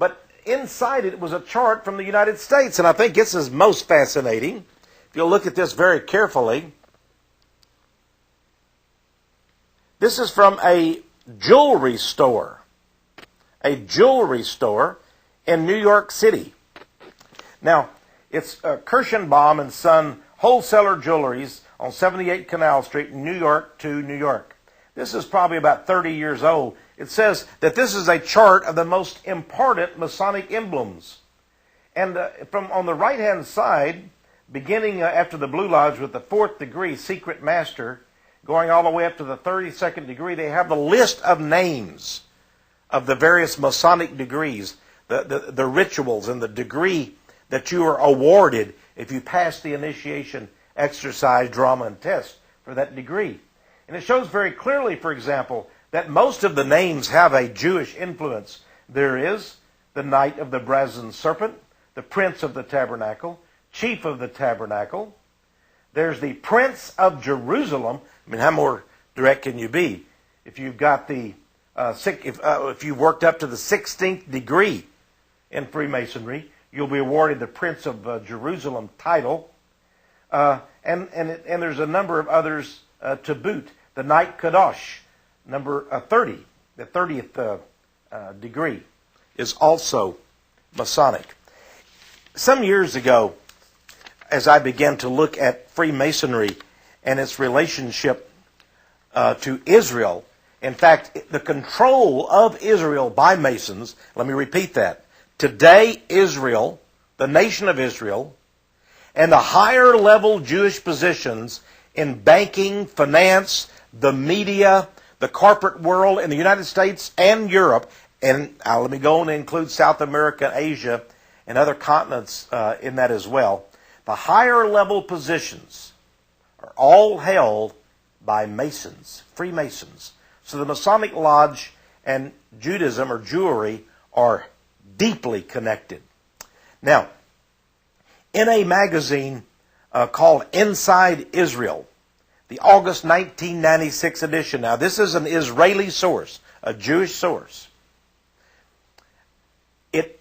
But inside it was a chart from the United States, and I think this is most fascinating. If you'll look at this very carefully, this is from a jewelry store in New York City. Now, it's Kirschenbaum and Son Wholesaler Jewelries on 78 Canal Street, New York to New York. This is probably about 30 years old. It says that this is a chart of the most important Masonic emblems. And from on the right-hand side, beginning after the Blue Lodge with the 4th degree, Secret Master, going all the way up to the 32nd degree, they have the list of names of the various Masonic degrees, the rituals and the degree that you are awarded if you pass the initiation exercise, drama, and test for that degree. And it shows very clearly, for example, that most of the names have a Jewish influence. There is the Knight of the Brazen Serpent, the Prince of the Tabernacle, Chief of the Tabernacle. There's the Prince of Jerusalem. I mean, how more direct can you be? If you've got the if you've worked up to the 16th degree in Freemasonry, you'll be awarded the Prince of Jerusalem title. And there's a number of others to boot. The Knight Kadosh, number 30, the 30th degree, is also Masonic. Some years ago, as I began to look at Freemasonry and its relationship to Israel, in fact, the control of Israel by Masons, let me repeat that. Today, Israel, the nation of Israel, and the higher level Jewish positions in banking, finance, the media, the corporate world in the United States and Europe, and let me go on and include South America, Asia, and other continents in that as well. The higher level positions are all held by Masons, Freemasons. So the Masonic Lodge and Judaism or Jewry are deeply connected. Now, in a magazine called Inside Israel, the August 1996 edition, now this is an Israeli source, a Jewish source, it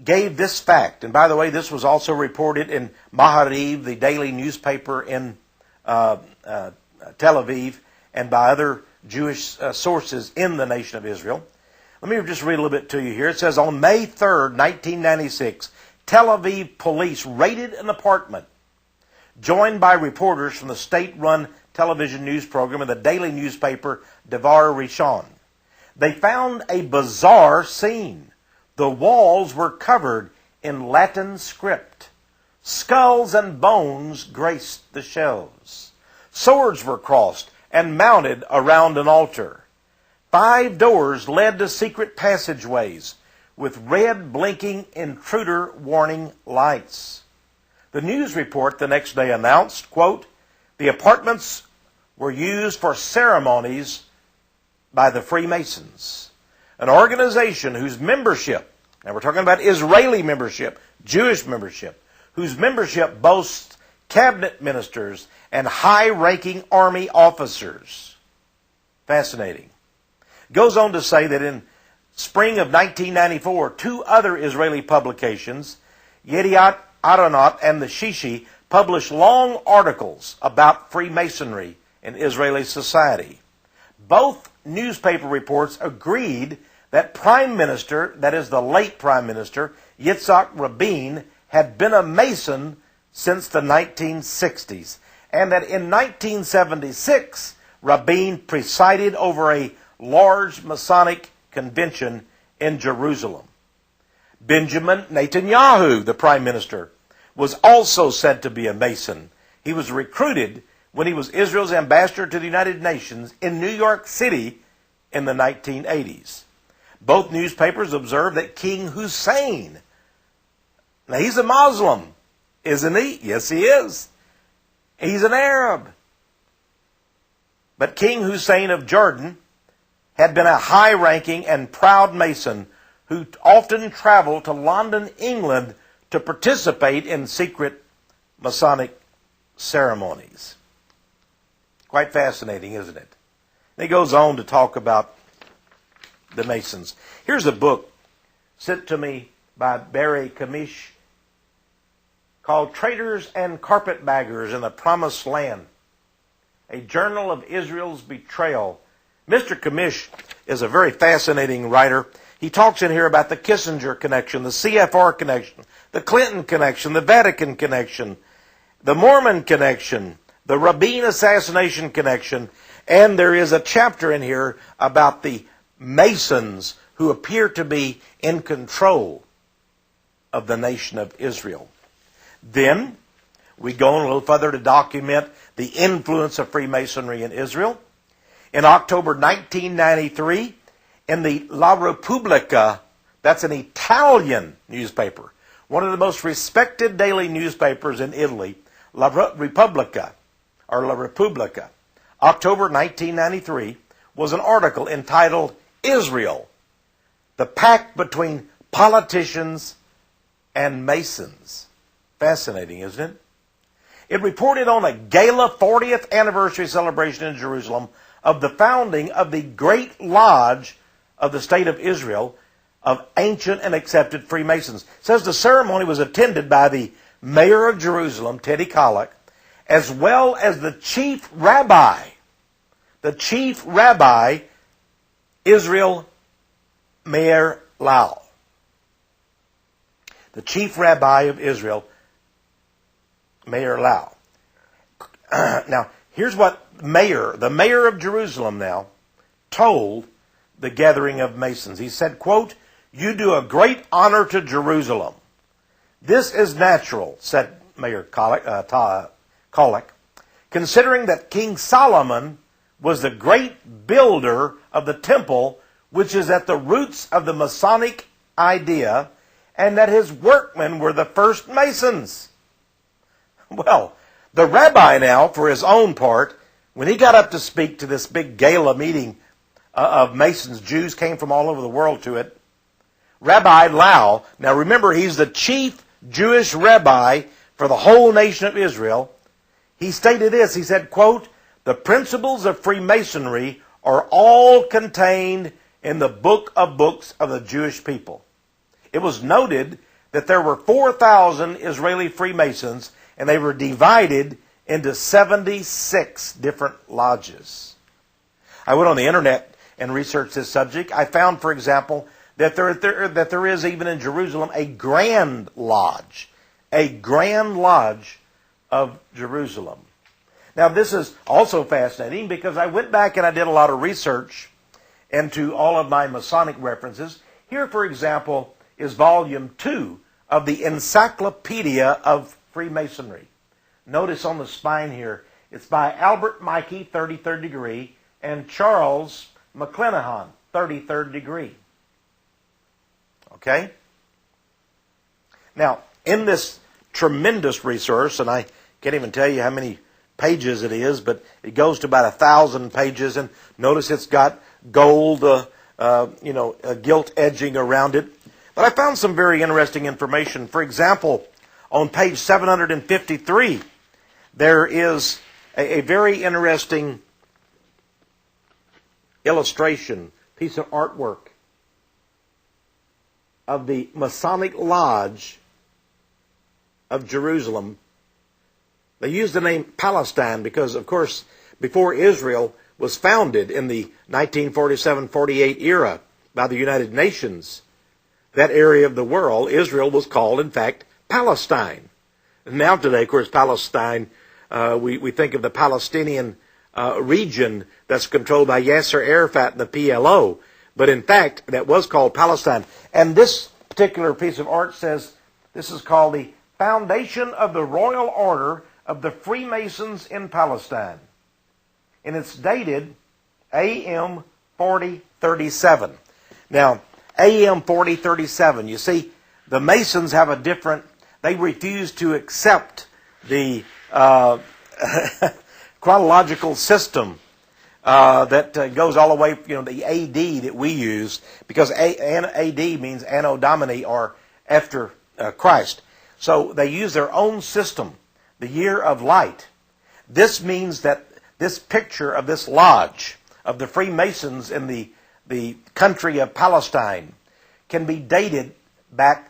gave this fact, and by the way, this was also reported in Mahariv, the daily newspaper in Tel Aviv, and by other Jewish sources in the nation of Israel. Let me just read a little bit to you here. It says, on May 3rd, 1996, Tel Aviv police raided an apartment, joined by reporters from the state-run television news program and the daily newspaper Devar Rishon. They found a bizarre scene. The walls were covered in Latin script. Skulls and bones graced the shelves. Swords were crossed and mounted around an altar. 5 doors led to secret passageways with red blinking intruder warning lights. The news report the next day announced, quote, the apartments were used for ceremonies by the Freemasons, an organization whose membership, and we're talking about Israeli membership, Jewish membership, whose membership boasts cabinet ministers and high-ranking army officers. Fascinating. Goes on to say that in spring of 1994, 2 other Israeli publications, Yediat Aronot and the Shishi, published long articles about Freemasonry in Israeli society. Both newspaper reports agreed that Prime Minister, that is the late Prime Minister, Yitzhak Rabin, had been a Mason since the 1960s, and that in 1976, Rabin presided over a large Masonic convention in Jerusalem. Benjamin Netanyahu, the Prime Minister, was also said to be a Mason. He was recruited when he was Israel's ambassador to the United Nations in New York City in the 1980s. Both newspapers observed that King Hussein, now he's a Muslim, isn't he? Yes, he is. He's an Arab. But King Hussein of Jordan had been a high-ranking and proud Mason who often traveled to London, England, to participate in secret Masonic ceremonies. Quite fascinating, isn't it? And he goes on to talk about the Masons. Here's a book sent to me by Barry Kamish, called Traitors and Carpetbaggers in the Promised Land, a journal of Israel's betrayal. Mr. Kamish is a very fascinating writer. He talks in here about the Kissinger connection, the CFR connection, the Clinton connection, the Vatican connection, the Mormon connection, the Rabin assassination connection, and there is a chapter in here about the Masons who appear to be in control of the nation of Israel. Then we go on a little further to document the influence of Freemasonry in Israel. In October 1993, in the La Repubblica, that's an Italian newspaper, one of the most respected daily newspapers in Italy, La Repubblica, October 1993, was an article entitled Israel, the Pact Between Politicians and Masons. Fascinating, isn't it? It reported on a gala 40th anniversary celebration in Jerusalem of the founding of the Great Lodge of the State of Israel of ancient and accepted Freemasons. It says the ceremony was attended by the mayor of Jerusalem, Teddy Kollek, as well as the chief rabbi, Israel Meir Lau. The chief rabbi of Israel, Meir Lau. Now, here's what the mayor of Jerusalem now, told the gathering of Masons. He said, quote, "You do a great honor to Jerusalem. This is natural," said Mayor Kollek, "considering that King Solomon was the great builder of the temple, which is at the roots of the Masonic idea, and that his workmen were the first Masons." Well, the rabbi now, for his own part, when he got up to speak to this big gala meeting of Masons, Jews came from all over the world to it, Rabbi Lau, now remember he's the chief Jewish rabbi for the whole nation of Israel, he stated this, he said, quote, "The principles of Freemasonry are all contained in the book of books of the Jewish people." It was noted that there were 4,000 Israeli Freemasons, and they were divided into 76 different lodges. I went on the internet and researched this subject. I found, for example, that there is even in Jerusalem a Grand Lodge of Jerusalem. Now, this is also fascinating because I went back and I did a lot of research into all of my Masonic references. Here, for example, is volume 2 of the Encyclopedia of Freemasonry. Notice on the spine here, it's by Albert Mikey, 33rd degree, and Charles McClanahan, 33rd degree. Okay? Now, in this tremendous resource, and I can't even tell you how many pages it is, but it goes to about 1,000 pages, and notice it's got gold, gilt edging around it. But I found some very interesting information. For example, on page 753, there is a very interesting illustration, piece of artwork of the Masonic Lodge of Jerusalem. They use the name Palestine because, of course, before Israel was founded in the 1947-48 era by the United Nations, that area of the world, Israel, was called, in fact, Palestine. And now today, of course, Palestine, we think of the Palestinian region that's controlled by Yasser Arafat and the PLO. But in fact, that was called Palestine. And this particular piece of art says, this is called the Foundation of the Royal Order of the Freemasons in Palestine. And it's dated AM 4037. Now, AM 4037, you see, the Masons have a different, they refuse to accept the chronological system that goes all the way, the AD that we use, because AD means Anno Domini, or after Christ. So they use their own system, the year of light. This means that this picture of this lodge of the Freemasons in the country of Palestine can be dated back